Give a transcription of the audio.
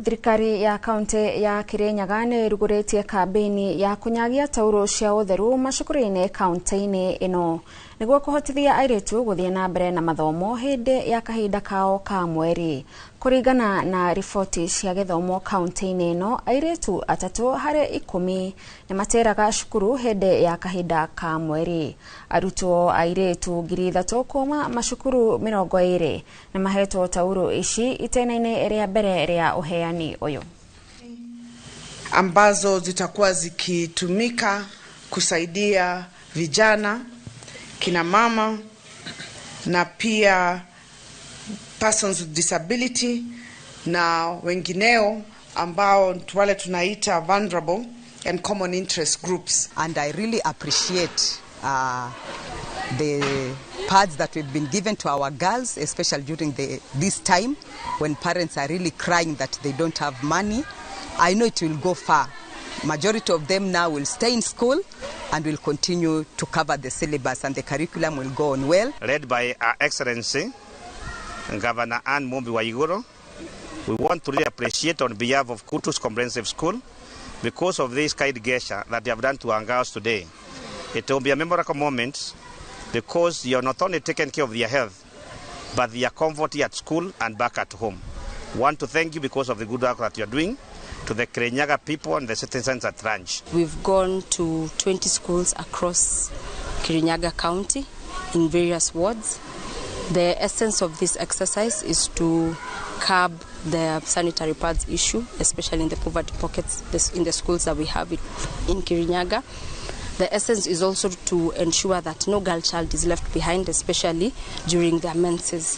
Thirikari ya kaunti ya Kirinyaga nĩ ĩrugũrĩtie kambĩini ya kũnyagia taurũ cia ũtheru macukuru-inĩ kaunti-inĩ ĩno nĩguo kũhotithia airĩtu gũthiĩ na mbere na mathomo hĩndĩ ya kahinda kao ka mweri. Kũringana na riboti cia gĩthomo kaunti-inĩ ĩno, airĩtu 3 harĩ 10 nĩmatĩraga cukuru hĩndĩ ya kahinda ka mweri. Arutwo airĩtu 3,000 kuma macukuru 20 nĩmahetwo taurũ ici itena-inĩ rĩa mbere rĩa uheani uyu, ambazo zitakuwa zikitumika kusaidia vijana, kina mama na pia persons with disability na wengineo ambao wale tunaita vulnerable and common interest groups. And I really appreciate the pads that we've been given to our girls, especially during this time when parents are really crying that they don't have money. I know it will go far. Majority of them now will stay in school and will continue to cover the syllabus, and the curriculum will go on well. Led by Our Excellency Governor Ann Mombi Waiguru, we want to really appreciate on behalf of Kutus Comprehensive School because of this kind gesture that they have done to our girls today. It will be a memorable moment because you are not only taking care of their health, but their comfort here at school and back at home. We want to thank you because of the good work that you are doing to the Kirinyaga people and the citizens at large. We've gone to 20 schools across Kirinyaga County in various wards. The essence of this exercise is to curb the sanitary pads issue, especially in the poverty pockets in the schools that we have in Kirinyaga. The essence is also to ensure that no girl child is left behind, especially during their menses.